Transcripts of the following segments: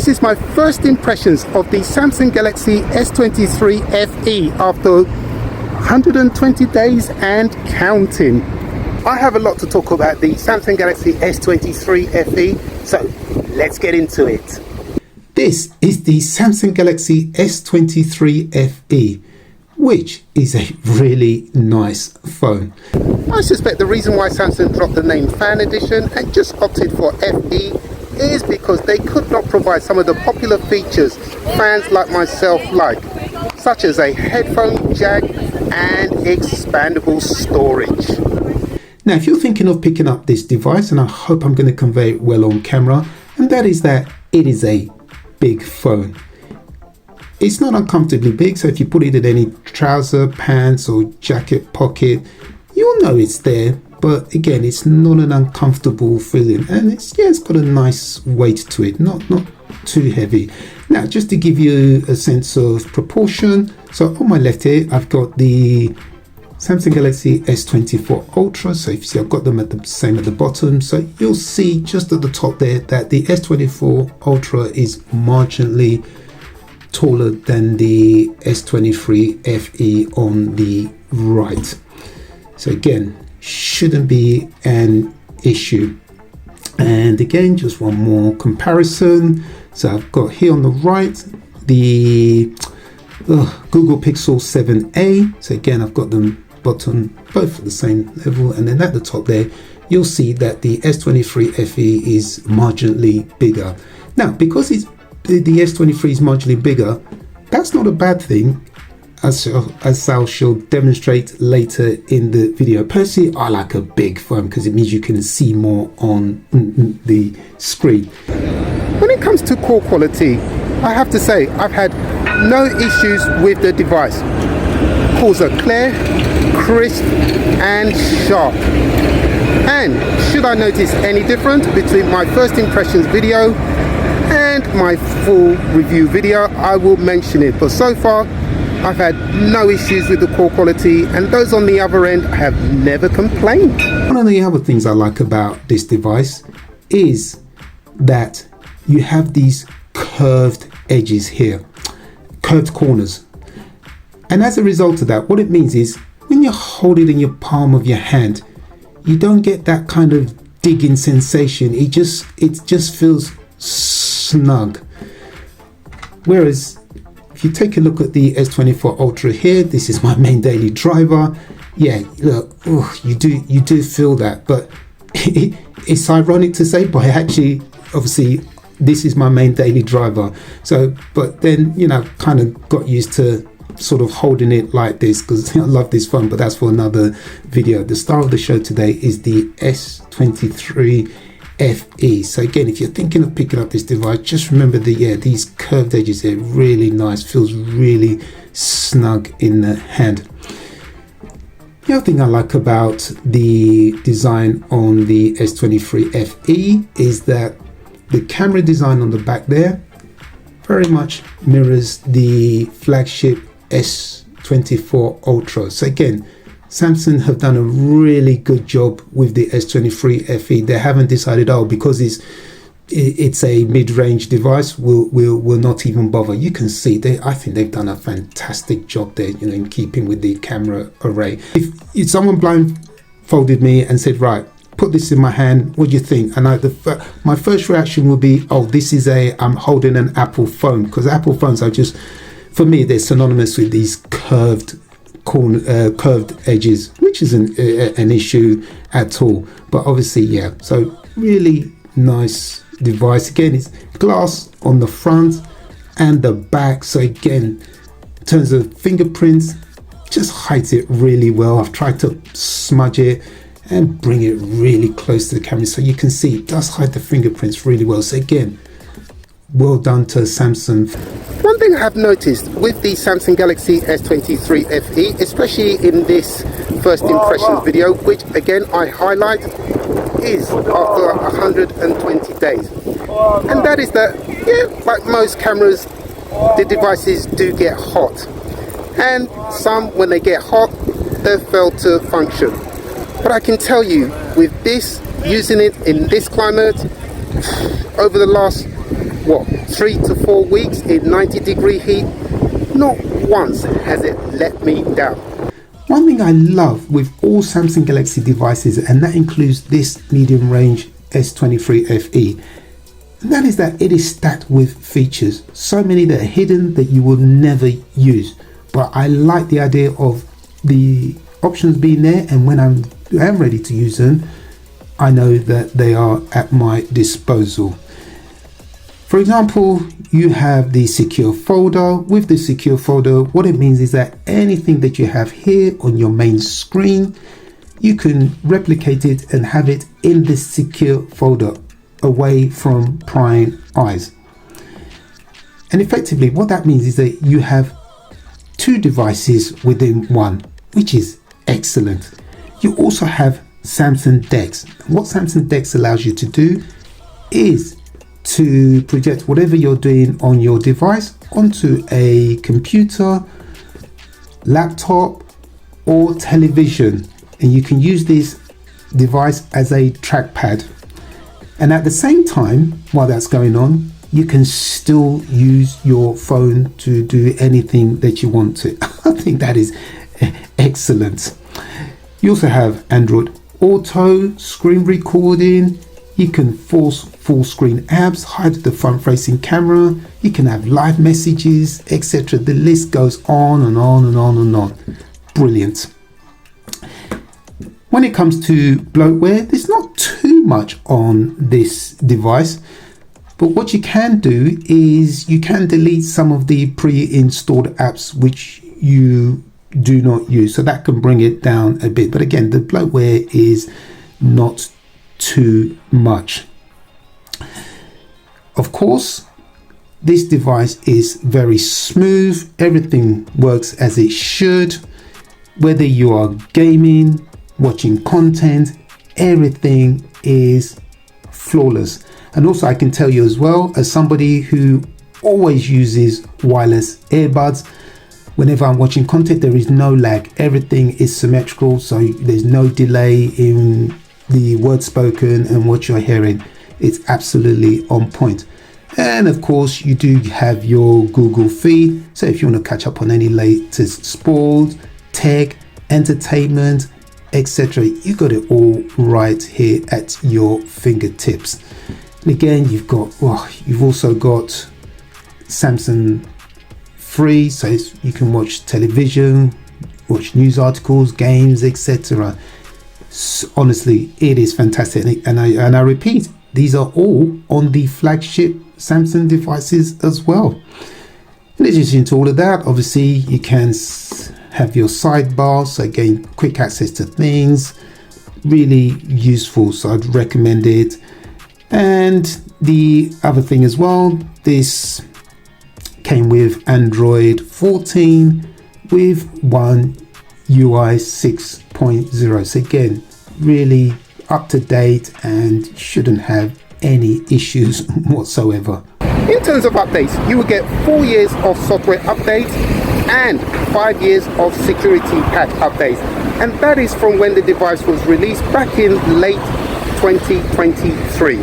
this is my first impressions of the Samsung Galaxy S23 FE after 120 days and counting. I have a lot to talk about the Samsung Galaxy S23 FE, so let's get into it. This is the Samsung Galaxy S23 FE, which is a really nice phone. I suspect the reason why Samsung dropped the name Fan Edition and just opted for FE is because they could not provide some of the popular features fans like myself like, such as a headphone jack and expandable storage. Now, if you're thinking of picking up this device, and I hope I'm going to convey it well on camera, and that is that it is a big phone. It's not uncomfortably big, so if you put it in any trouser, pants or jacket pocket, you'll know it's there. But again, it's not an uncomfortable feeling, and it's got a nice weight to it, not too heavy. Now, just to give you a sense of proportion, so on my left here, I've got the Samsung Galaxy S24 Ultra. So if you see, I've got them at the same at the bottom. So you'll see just at the top there that the S24 Ultra is marginally taller than the S23 FE on the right. So again, shouldn't be an issue. And again, just one more comparison. So I've got here on the right the Google Pixel 7a. So again, I've got them bottom both at the same level, and then at the top there you'll see that the S23 FE is marginally bigger. Now, because the S23 is marginally bigger, that's not a bad thing, as I shall demonstrate later in the video. Personally, I like a big phone because it means you can see more on the screen. When it comes to call quality, I have to say I've had no issues with the device. Calls are clear, crisp and sharp. And should I notice any difference between my first impressions video and my full review video, I will mention it. But so far, I've had no issues with the call quality, and those on the other end have never complained. One of the other things I like about this device is that you have these curved edges here, curved corners. And as a result of that, what it means is when you hold it in your palm of your hand, you don't get that kind of digging sensation. It just feels snug. Whereas if you take a look at the S24 Ultra here, this is my main daily driver. Yeah, look, you do feel that, but it's ironic to say, but actually, obviously, this is my main daily driver. So, but then, kind of got used to sort of holding it like this because I love this phone, but that's for another video. The star of the show today is the S23 FE. So again, if you're thinking of picking up this device, just remember these curved edges are really nice, feels really snug in the hand. The other thing I like about the design on the S23 FE is that the camera design on the back there very much mirrors the flagship S24 Ultra. So again, Samsung have done a really good job with the S23 FE. They haven't decided, because it's a mid-range device, we'll not even bother. You can see I think they've done a fantastic job there, in keeping with the camera array. If someone blindfolded me and said, right, put this in my hand, what do you think? And my first reaction would be, this is I'm holding an Apple phone, because Apple phones are just, for me, they're synonymous with these curved edges, which isn't an issue at all. But obviously, so really nice device. Again, it's glass on the front and the back. So again, in terms of fingerprints, just hides it really well. I've tried to smudge it and bring it really close to the camera so you can see it does hide the fingerprints really well. So again, well done to Samsung. One thing I have noticed with the Samsung Galaxy S23 FE, especially in this first impressions video, which again I highlight, is after 120 days. And that is that, like most cameras, the devices do get hot. And some, when they get hot, they fail to function. But I can tell you, with this, using it in this climate, over the last what, 3 to 4 weeks in 90-degree heat. Not once has it let me down. One thing I love with all Samsung Galaxy devices, and that includes this medium range S23 FE, and that is that it is stacked with features, so many that are hidden that you will never use. But I like the idea of the options being there, and when I am ready to use them, I know that they are at my disposal. For example, you have the secure folder. With the secure folder, what it means is that anything that you have here on your main screen, you can replicate it and have it in this secure folder away from prying eyes. And effectively, what that means is that you have two devices within one, which is excellent. You also have Samsung DeX. What Samsung DeX allows you to do is to project whatever you're doing on your device onto a computer, laptop, or television, and you can use this device as a trackpad. And at the same time, while that's going on, you can still use your phone to do anything that you want to. I think that is excellent. You also have Android Auto, screen recording. You can force full screen apps, hide the front facing camera. You can have live messages, etc. The list goes on and on and on and on. Brilliant. When it comes to bloatware, there's not too much on this device, but what you can do is you can delete some of the pre-installed apps which you do not use, so that can bring it down a bit. But again, the bloatware is not too much. Of course, this device is very smooth. Everything works as it should. Whether you are gaming, watching content, everything is flawless. And also I can tell you as well, as somebody who always uses wireless earbuds, whenever I'm watching content, there is no lag. Everything is symmetrical, so there's no delay in the words spoken and what you're hearing. It's absolutely on point. And of course, you do have your Google feed. So if you want to catch up on any latest sport, tech, entertainment, etc., you got it all right here at your fingertips. And again, you've also got Samsung Free, so you can watch television, watch news articles, games, etc. Honestly, it is fantastic, and I repeat, these are all on the flagship Samsung devices as well. In addition to all of that, obviously you can have your sidebar, so again, quick access to things, really useful, so I'd recommend it. And the other thing as well, this came with Android 14 with One UI 6.0. So again, really up to date and shouldn't have any issues whatsoever. In terms of updates, you will get 4 years of software updates and 5 years of security patch updates. And that is from when the device was released back in late 2023.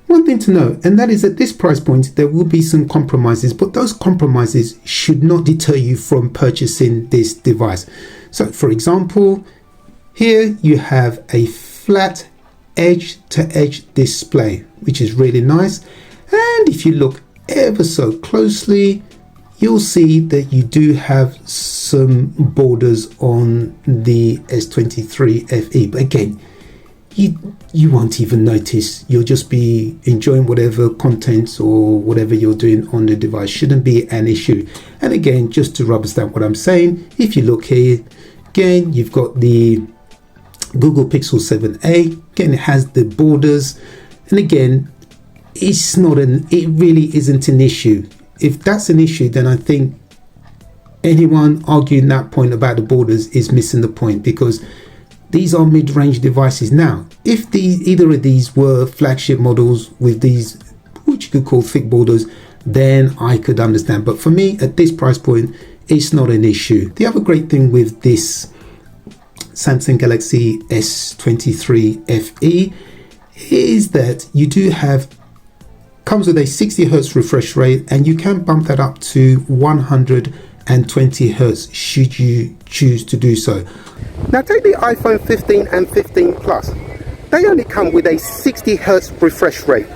One thing to note, and that is at this price point, there will be some compromises, but those compromises should not deter you from purchasing this device. So for example, here you have a flat edge-to-edge display, which is really nice. And if you look ever so closely, you'll see that you do have some borders on the S23 FE. But again, you won't even notice. You'll just be enjoying whatever content or whatever you're doing on the device. Shouldn't be an issue. And again, just to rubber stamp what I'm saying, if you look here, again, you've got the Google Pixel 7a. Again, it has the borders. And again, it really isn't an issue. If that's an issue, then I think anyone arguing that point about the borders is missing the point, because these are mid-range devices. Now, if either of these were flagship models with these, which you could call thick borders, then I could understand. But for me, at this price point, it's not an issue. The other great thing with this Samsung Galaxy S23 FE is that you do have Comes with a 60 Hz refresh rate, and you can bump that up to 120 Hz should you choose to do so. Now take the iPhone 15 and 15 Plus. They only come with a 60 Hz refresh rate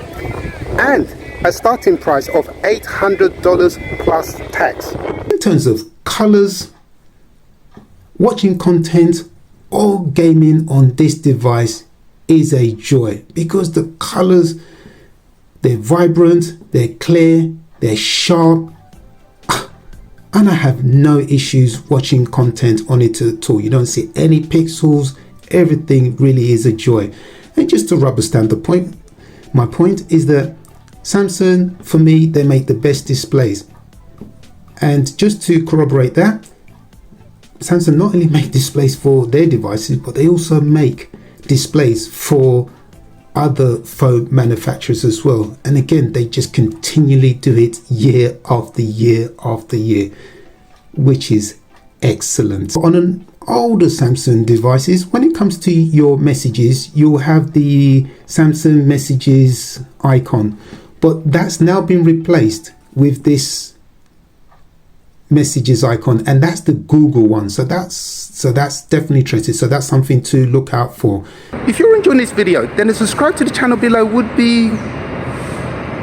and a starting price of $800 plus tax. In terms of colors, watching content or gaming on this device is a joy, because the colors, they're vibrant, they're clear, they're sharp, and I have no issues watching content on it at all. You don't see any pixels. Everything really is a joy. And just to rubber stamp the point, my point is that Samsung, for me, they make the best displays. And just to corroborate that, Samsung not only make displays for their devices, but they also make displays for other phone manufacturers as well. And again, they just continually do it year after year after year, which is excellent. On an older Samsung devices, when it comes to your messages, you'll have the Samsung messages icon, but that's now been replaced with this messages icon, and that's the Google one. So that's definitely trusted. So that's something to look out for. If you're enjoying this video, then a subscribe to the channel below would be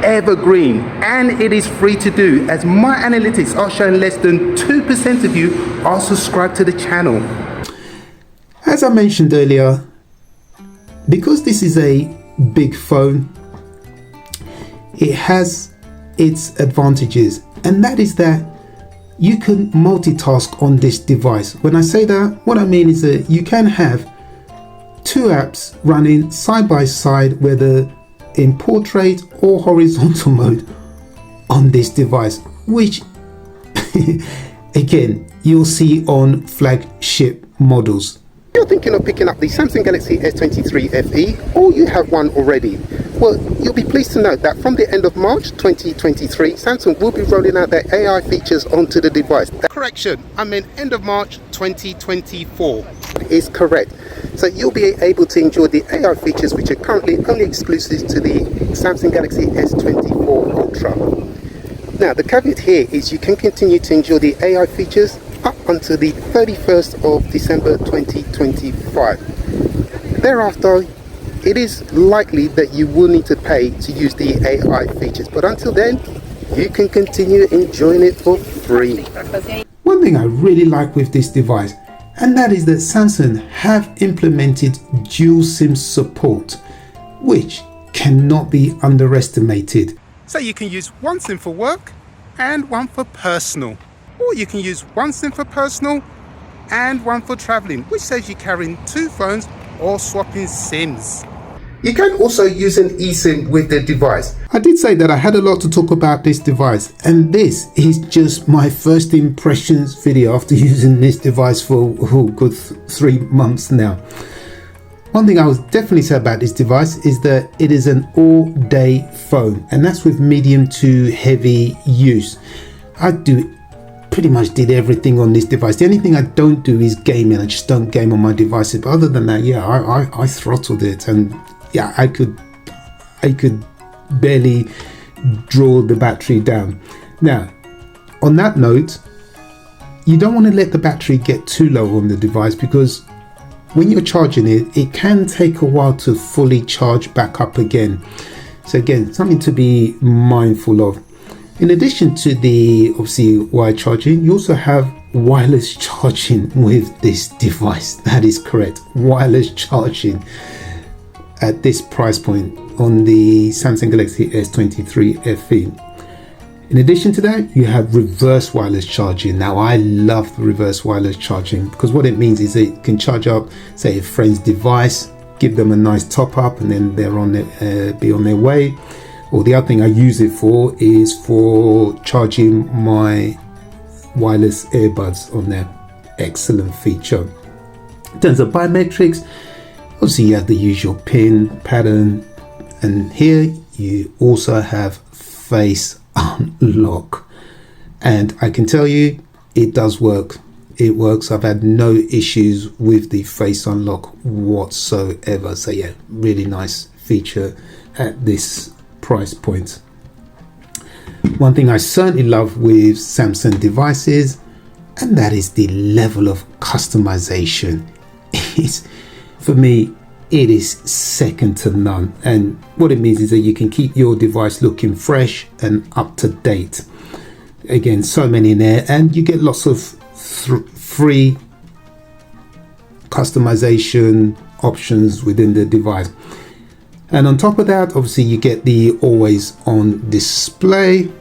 evergreen, and it is free to do, as my analytics are showing less than 2% of you are subscribed to the channel. As I mentioned earlier, because this is a big phone, it has its advantages, and that is that you can multitask on this device. When I say that, what I mean is that you can have two apps running side by side, whether in portrait or horizontal mode on this device, which again, you'll see on flagship models. If you're thinking of picking up the Samsung Galaxy S23 FE, or you have one already, well, you'll be pleased to note that from the end of March 2023, Samsung will be rolling out their AI features onto the device. Correction, I mean end of March 2024 is correct. So you'll be able to enjoy the AI features which are currently only exclusive to the Samsung Galaxy S24 Ultra. Now the caveat here is you can continue to enjoy the AI features up until the 31st of December 2025. Thereafter, it is likely that you will need to pay to use the AI features, but until then, you can continue enjoying it for free. One thing I really like with this device, and that is that Samsung have implemented dual SIM support, which cannot be underestimated. So you can use one SIM for work and one for personal, or you can use one SIM for personal and one for traveling, which saves you carrying two phones or swapping SIMs. You can also use an eSIM with the device. I did say that I had a lot to talk about this device, and this is just my first impressions video after using this device for a good 3 months now. One thing I would definitely say about this device is that it is an all-day phone, and that's with medium to heavy use. I pretty much did everything on this device. The only thing I don't do is gaming. I just don't game on my devices, but other than that, yeah, I throttled it, and yeah, I could barely draw the battery down. Now, on that note, you don't want to let the battery get too low on the device, because when you're charging it, it can take a while to fully charge back up again. So again, something to be mindful of. In addition to the obviously wired charging, you also have wireless charging with this device. That is correct, wireless charging at this price point on the Samsung Galaxy S23 FE. In addition to that, you have reverse wireless charging. Now, I love the reverse wireless charging, because what it means is it can charge up, say, a friend's device, give them a nice top up, and then they're on be on their way. Or the other thing I use it for is for charging my wireless earbuds on there. Excellent feature. In terms of biometrics, obviously you have the usual pin pattern, and here you also have face unlock, and I can tell you it does work. It works. I've had no issues with the face unlock whatsoever. So yeah, really nice feature at this price point. One thing I certainly love with Samsung devices, and that is the level of customization. For me, it is second to none. And what it means is that you can keep your device looking fresh and up to date. Again, so many in there, and you get lots of free customization options within the device. And on top of that, obviously you get the always on display.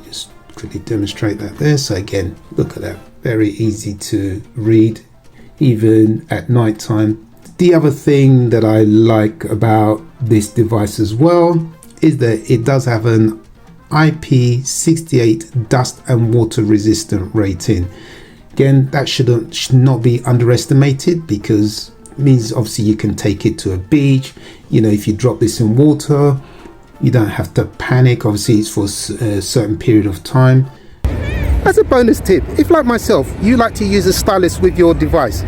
Just quickly demonstrate that there. So again, look at that, very easy to read even at night time. The other thing that I like about this device as well is that it does have an IP68 dust and water resistant rating. Again, that should not be underestimated, because it means obviously you can take it to a beach. You know, if you drop this in water, you don't have to panic. Obviously it's for a certain period of time. As a bonus tip, if like myself you like to use a stylus with your device,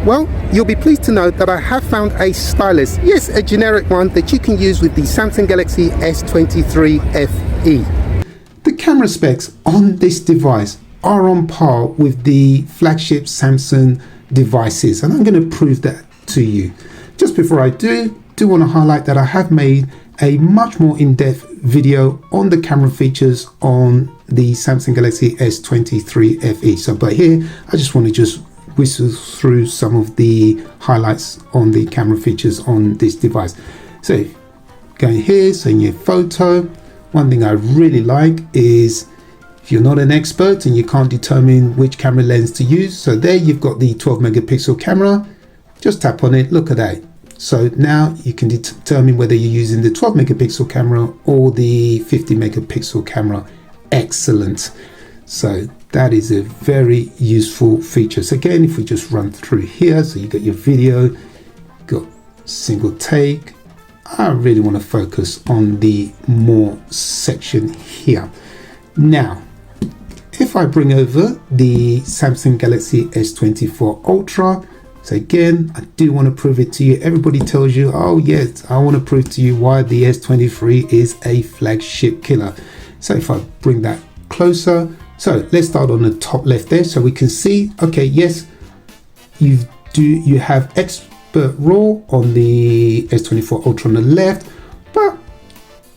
well, you'll be pleased to know that I have found a stylus, yes, a generic one that you can use with the Samsung Galaxy S23 FE. The camera specs on this device are on par with the flagship Samsung devices, and I'm going to prove that to you. Just before I do want to highlight that I have made a much more in-depth video on the camera features on the Samsung Galaxy S23 FE. So, but here I just want to whistle through some of the highlights on the camera features on this device. So going here, so in your photo, one thing I really like is if you're not an expert and you can't determine which camera lens to use, so there you've got the 12 megapixel camera. Just tap on it, look at that. So now you can determine whether you're using the 12 megapixel camera or the 50 megapixel camera. Excellent. So that is a very useful feature. So again, if we just run through here, so you got your video, got single take. I really want to focus on the more section here. Now, if I bring over the Samsung Galaxy S24 Ultra, so again, I do want to prove it to you. Everybody tells you, oh yes, I want to prove to you why the S23 is a flagship killer. So if I bring that closer, so let's start on the top left there, so we can see, okay, yes, you have expert RAW on the S24 Ultra on the left, but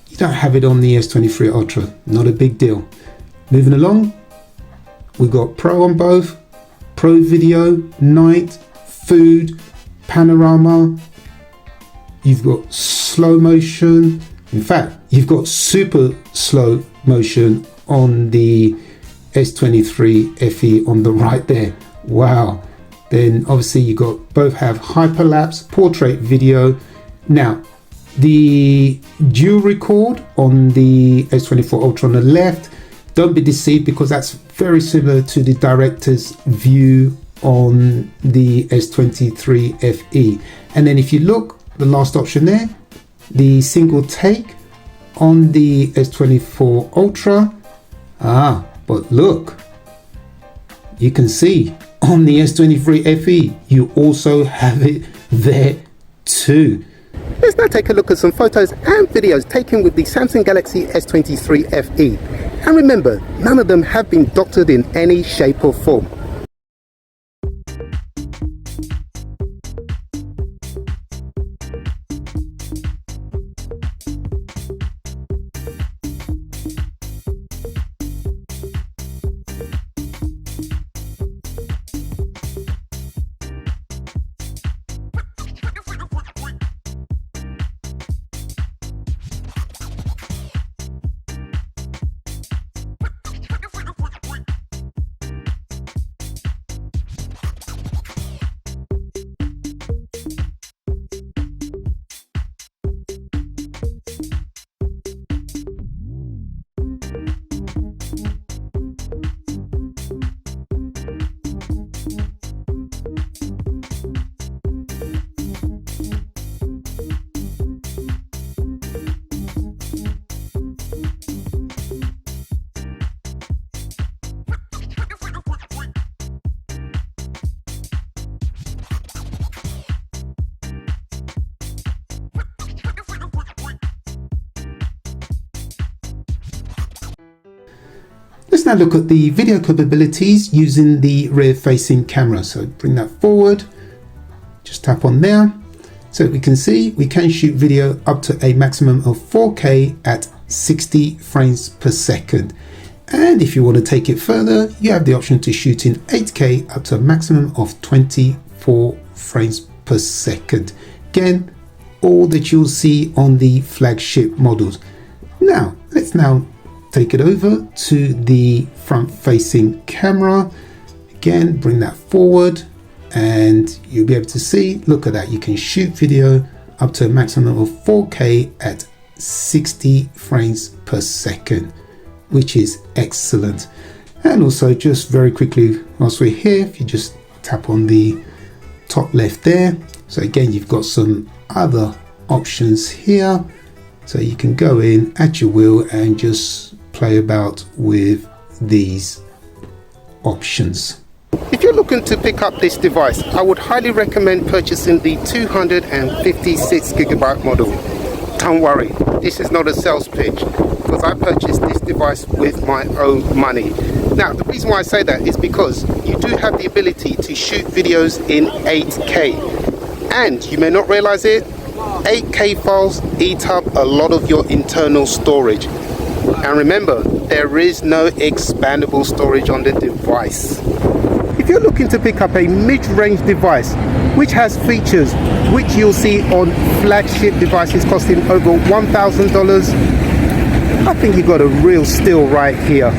you don't have it on the S23 Ultra. Not a big deal. Moving along, we've got Pro on both, Pro Video, Night, Food, Panorama. You've got slow motion. In fact, you've got super slow motion on the S23 FE on the right there. Wow. Then obviously you got both have hyperlapse, portrait video. Now the dual record on the S24 Ultra on the left, don't be deceived, because that's very similar to the director's view on the S23 FE. And then if you look, the last option there, the single take on the S24 Ultra. But look, you can see on the S23 FE, you also have it there too. Let's now take a look at some photos and videos taken with the Samsung Galaxy S23 FE. And remember, none of them have been doctored in any shape or form. Let's now look at the video capabilities using the rear facing camera. So bring that forward, just tap on there. So we can see we can shoot video up to a maximum of 4K at 60 frames per second. And if you want to take it further, you have the option to shoot in 8K up to a maximum of 24 frames per second. Again, all that you'll see on the flagship models. Now, let's now take it over to the front facing camera. Again, bring that forward and you'll be able to see, look at that, you can shoot video up to a maximum of 4K at 60 frames per second, which is excellent. And also, just very quickly whilst we're here, if you just tap on the top left there, so again you've got some other options here, so you can go in at your will and just play about with these options. If you're looking to pick up this device, I would highly recommend purchasing the 256GB model. Don't worry, this is not a sales pitch, because I purchased this device with my own money. Now, the reason why I say that is because you do have the ability to shoot videos in 8K. And you may not realize it, 8K files eat up a lot of your internal storage. And remember, there is no expandable storage on the device. If you're looking to pick up a mid-range device which has features which you'll see on flagship devices costing over $1,000, I think you've got a real steal right here.